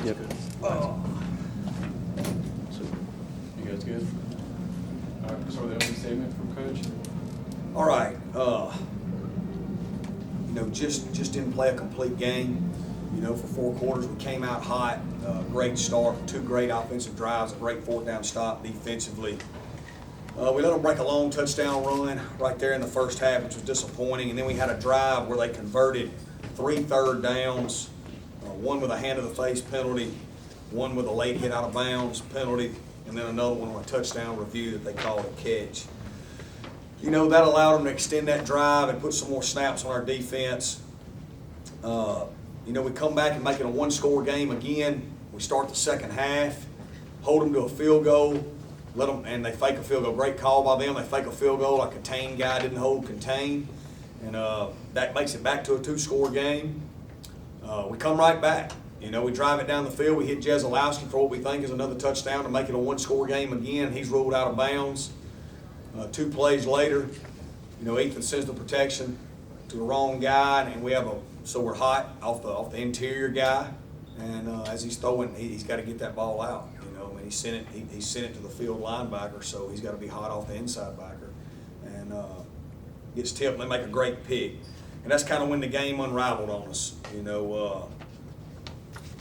Yep. So, you guys good? All right, so the opening statement from Coach. All right, just didn't play a complete game. For 4 quarters, we came out hot, great start, 2 great offensive drives, a great 4th down stop defensively. We let them break a long touchdown run right there in the first half, which was disappointing. And then we had a drive where they converted 3 third downs, 1 with a hand of the face penalty, 1 with a late hit out of bounds penalty, and then another one on a touchdown review that they called a catch. That allowed them to extend that drive and put some more snaps on our defense. We come back and make it a 1-score game again. We start the second half, hold them to a field goal, and they fake a field goal. Great call by them. They fake a field goal. Our contain guy didn't hold contain, and that makes it back to a 2-score game. We come right back. We drive it down the field. We hit Jezelowski for what we think is another touchdown to make it a 1-score game again. He's ruled out of bounds. 2 plays later, Ethan sends the protection to the wrong guy, and so we're hot off the interior guy, and as he's throwing, he's got to get that ball out. He sent it to the field linebacker, so he's got to be hot off the inside backer, and gets tipped. And they make a great pick, and that's kind of when the game unraveled on us.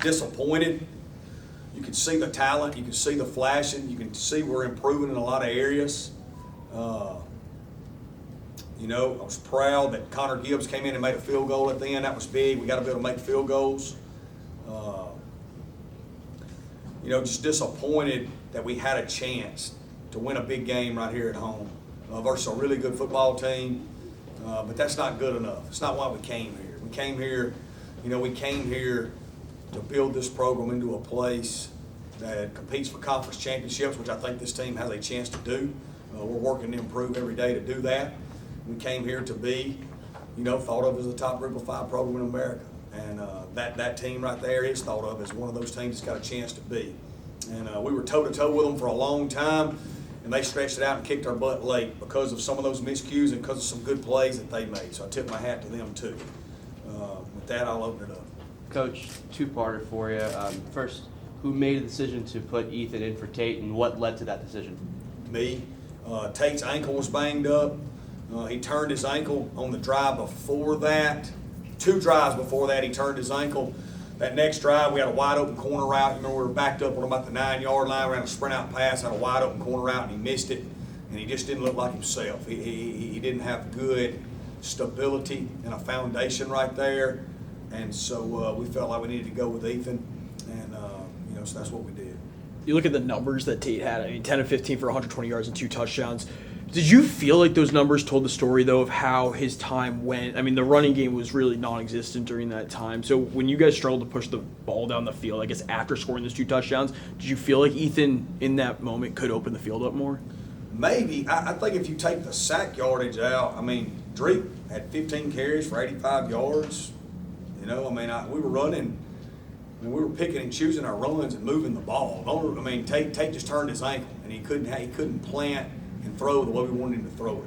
Disappointed. You can see the talent, you can see the flashing, you can see we're improving in a lot of areas. I was proud that Connor Gibbs came in and made a field goal at the end. That was big. We got to be able to make field goals. Just disappointed that we had a chance to win a big game right here at home versus a really good football team. But that's not good enough. It's not why we came here. We came here to build this program into a place that competes for conference championships, which I think this team has a chance to do. We're working to improve every day to do that. We came here to be, thought of as a top Group of 5 program in America. And that team right there is thought of as one of those teams that's got a chance to be. And we were toe-to-toe with them for a long time, and they stretched it out and kicked our butt late because of some of those miscues and because of some good plays that they made. So I tip my hat to them, too. With that, I'll open it up. Coach, 2-parter for you. First, who made a decision to put Ethan in for Tate, and what led to that decision? Me. Tate's ankle was banged up. He turned his ankle on the drive before that. 2 drives before that, he turned his ankle. That next drive, we had a wide open corner route. We were backed up on about the 9-yard line. We ran a sprint out pass, had a wide open corner route, and he missed it. And he just didn't look like himself. He didn't have good stability and a foundation right there. And so we felt like we needed to go with Ethan. And, so that's what we did. You look at the numbers that Tate had. 10 of 15 for 120 yards and 2 touchdowns. Did you feel like those numbers told the story, though, of how his time went? The running game was really non-existent during that time. So when you guys struggled to push the ball down the field, I guess after scoring those 2 touchdowns, did you feel like Ethan, in that moment, could open the field up more? Maybe. I think if you take the sack yardage out, Drake had 15 carries for 85 yards. We were running. We were picking and choosing our runs and moving the ball. Tate just turned his ankle, and he couldn't plant and throw the way we wanted him to throw it.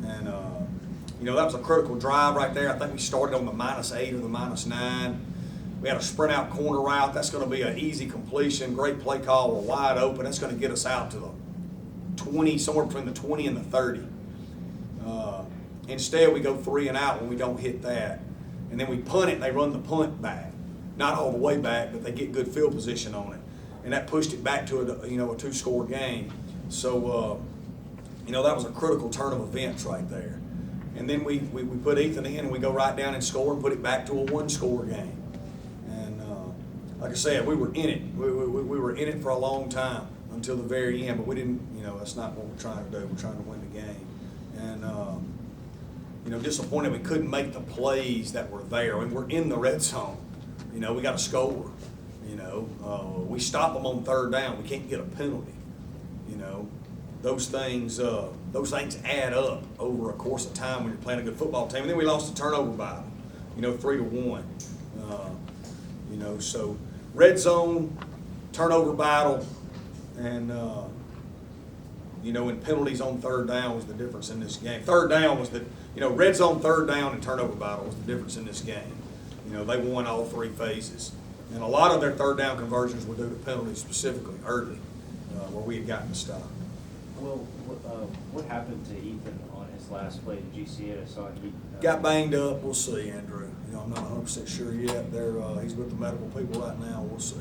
And, that was a critical drive right there. I think we started on the -8 or the -9. We had a sprint out corner route. That's going to be an easy completion. Great play call. We're wide open. That's going to get us out to the 20, somewhere between the 20 and the 30. Instead, we go 3 and out when we don't hit that. And then we punt it, and they run the punt back. Not all the way back, but they get good field position on it. And that pushed it back to a 2-score game. So, that was a critical turn of events right there. And then we put Ethan in, and we go right down and score and put it back to a 1-score game. And like I said, we were in it. We were in it for a long time until the very end, but we didn't, that's not what we're trying to do. We're trying to win the game. And, disappointed we couldn't make the plays that were there. We're in the red zone. We got to score. We stop them on 3rd down. We can't get a penalty. Those things add up over a course of time when you're playing a good football team. And then we lost the turnover battle, 3-1. So red zone, turnover battle, and and penalties on 3rd down was the difference in this game. 3rd down was red zone, 3rd down, and turnover battle was the difference in this game. They won all 3 phases. And a lot of their third down conversions were due to penalties specifically early, where we had gotten to stop. Well, what happened to Ethan on his last play? Did you see it? I saw he Got banged up. We'll see, Andrew. I'm not 100% sure yet. He's with the medical people right now. We'll see.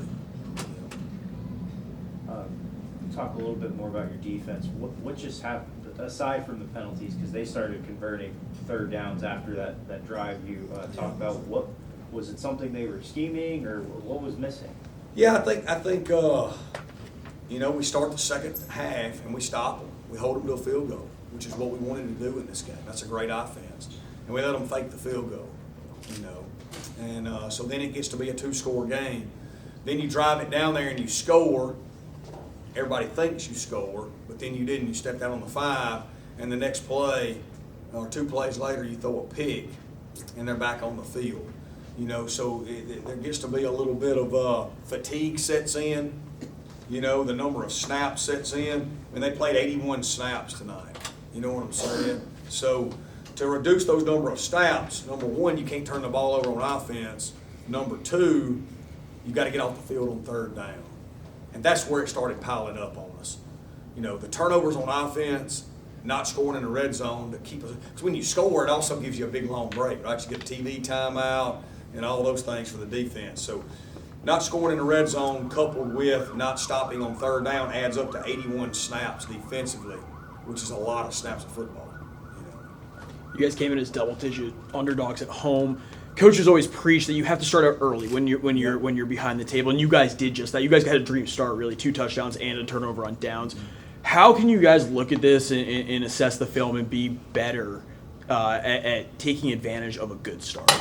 Talk a little bit more about your defense. What just happened aside from the penalties? Because they started converting third downs after that drive you talked about. What was it? Something they were scheming, or what was missing? Yeah, I think we start the second half and we stop them. We hold them to a field goal, which is what we wanted to do in this game. That's a great offense, and we let them fake the field goal. And so then it gets to be a 2-score game. Then you drive it down there and you score. Everybody thinks you score, but then you didn't. You stepped out on the 5, and the next play, or 2 plays later, you throw a pick, and they're back on the field. So there gets to be a little bit of fatigue sets in. The number of snaps sets in. They played 81 snaps tonight. You know what I'm saying? So to reduce those number of snaps, number one, you can't turn the ball over on offense. Number two, you got to get off the field on third down. And that's where it started piling up on us. The turnovers on offense, not scoring in the red zone to keep us. Because when you score, it also gives you a big long break, right? You get TV timeout and all those things for the defense. So not scoring in the red zone coupled with not stopping on third down adds up to 81 snaps defensively, which is a lot of snaps of football. You guys came in as double-digit underdogs at home. Coaches always preach that you have to start out early when you're behind the table, and you guys did just that. You guys had a dream start, really, 2 touchdowns and a turnover on downs. How can you guys look at this and assess the film and be better at taking advantage of a good start?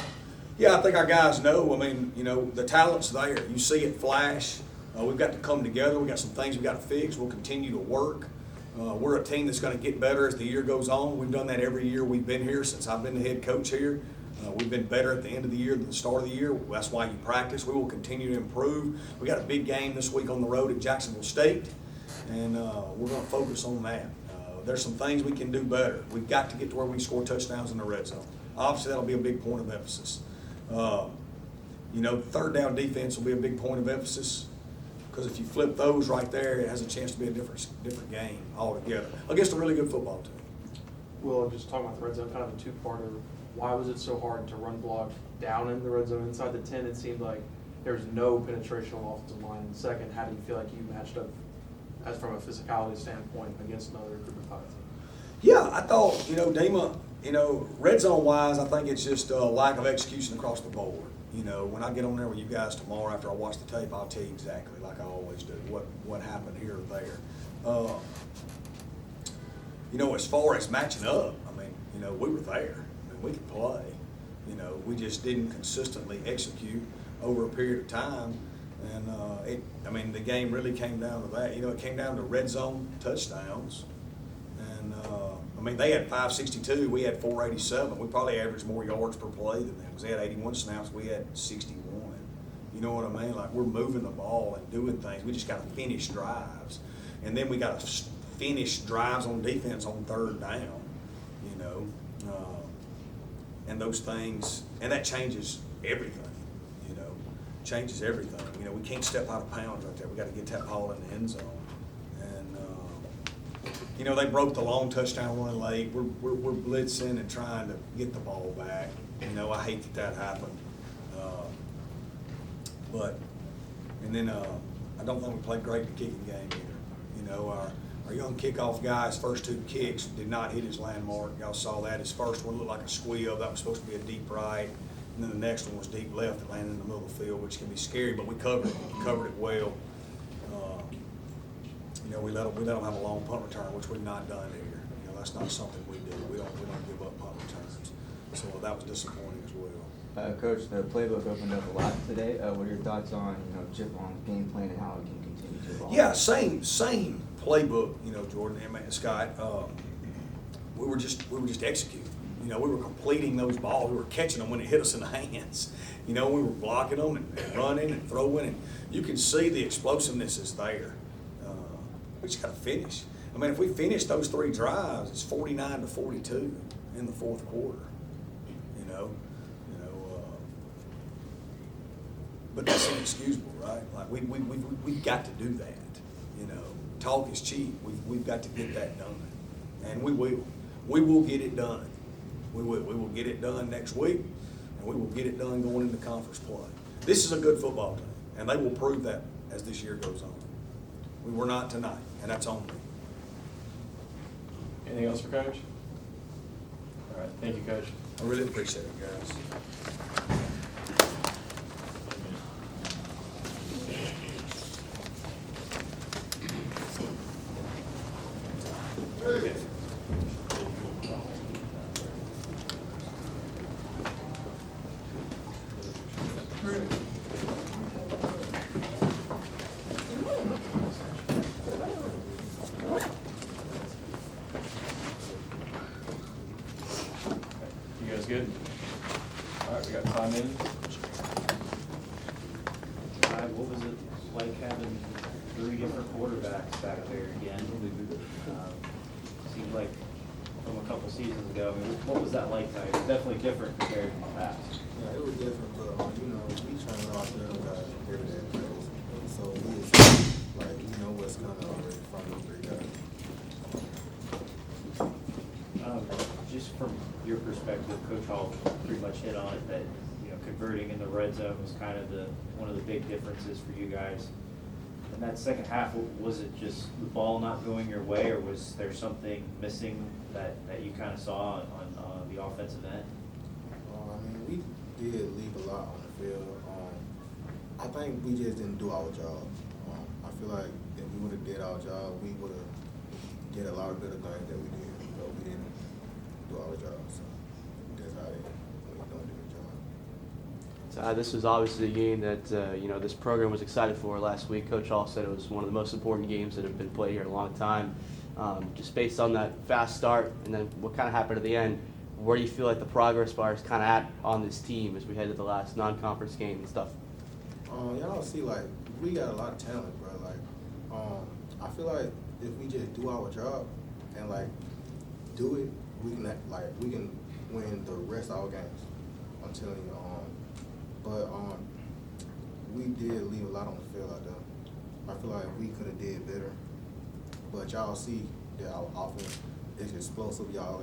Yeah, I think our guys know. The talent's there. You see it flash. We've got to come together. We've got some things we've got to fix. We'll continue to work. We're a team that's going to get better as the year goes on. We've done that every year we've been here since I've been the head coach here. We've been better at the end of the year than the start of the year. That's why you practice. We will continue to improve. We got a big game this week on the road at Jacksonville State, and we're going to focus on that. There's some things we can do better. We've got to get to where we score touchdowns in the red zone. Obviously, that'll be a big point of emphasis. Third down defense will be a big point of emphasis, because if you flip those right there, it has a chance to be a different game altogether against a really good football team. Well, just talking about the red zone, kind of a two-parter. Why was it so hard to run block down in the red zone inside the 10? It seemed like there was no penetration on the offensive line. And second, how do you feel like you matched up as from a physicality standpoint against another group of 5 team? Yeah, I thought, Dima, red zone wise, I think it's just a lack of execution across the board. When I get on there with you guys tomorrow after I watch the tape, I'll tell you exactly, like I always do, what happened here or there. As far as matching up, we were there. We could play. We just didn't consistently execute over a period of time. And the game really came down to that. It came down to red zone touchdowns. And they had 562, we had 487. We probably averaged more yards per play than them, because they had 81 snaps, we had 61. You know what I mean? Like, we're moving the ball and doing things. We just got to finish drives. And then we got to finish drives on defense on third down, and those things, and that changes everything, changes everything. We can't step out of bounds right there. We got to get that ball in the end zone. And, they broke the long touchdown run late. We're blitzing and trying to get the ball back. I hate that happened. I don't think we played great in the kicking game either. Our young kickoff guy's first 2 kicks did not hit his landmark. Y'all saw that. His first one looked like a squeal. That was supposed to be a deep right. And then the next one was deep left that landed in the middle of the field, which can be scary, but we covered it. We covered it well. We let them have a long punt return, which we've not done here. That's not something we do. We don't give up punt returns. So that was disappointing as well. Coach, the playbook opened up a lot today. What are your thoughts on Chip on game plan and how it can continue to evolve? Yeah, same playbook. Jordan and Scott. We were just executing. We were completing those balls. We were catching them when it hit us in the hands. We were blocking them and running and throwing, and you can see the explosiveness is there. We just got to finish. If we finish those 3 drives, it's 49-42 in the fourth quarter. But that's inexcusable, right? Like, we've got to do that, you know. Talk is cheap. We've got to get that done. And we will. We will get it done. We will. We will get it done next week, and we will get it done going into conference play. This is a good football team, and they will prove that as this year goes on. We were not tonight, and that's on me. Anything else for Coach? All right, thank you, Coach. I really appreciate it, guys. You guys good? All right, we got 5 minutes. What was it like having 3 different quarterbacks back there again? Seemed like from a couple seasons ago. I mean, what was that like? It was definitely different compared to the past. Yeah, it was different, but you know, we train all the other guys every day, so we just, like, we know what's coming already from those 3 guys. Just from your perspective, Coach Hall pretty much hit on it that, you know, converting in the red zone was kind of one of the big differences for you guys. In that second half, was it just the ball not going your way, or was there something missing that you kind of saw on the offensive end? I mean, we did leave a lot on the field. I think we just didn't do our job. I feel like if we would have did our job, we would have did a lot of better things that we did, but we didn't do our job. So that's how we don't do the job. So, this was obviously a game that this program was excited for last week. Coach Hall said it was one of the most important games that have been played here in a long time. Just based on that fast start and then what kind of happened at the end, where do you feel like the progress bar is kind of at on this team as we head to the last non-conference game and stuff? Y'all see, like, we got a lot of talent, bro. Like, I feel like if we just do our job and, like, do it, we can win the rest of our games. I'm telling you. But we did leave a lot on the field out there. I feel like we could have did better. But y'all see that our offense is explosive. Y'all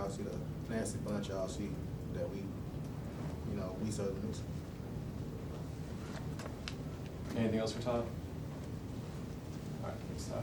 see the nasty bunch. Y'all see that we certainly miss. Anything else for Todd? All right, thanks, Todd.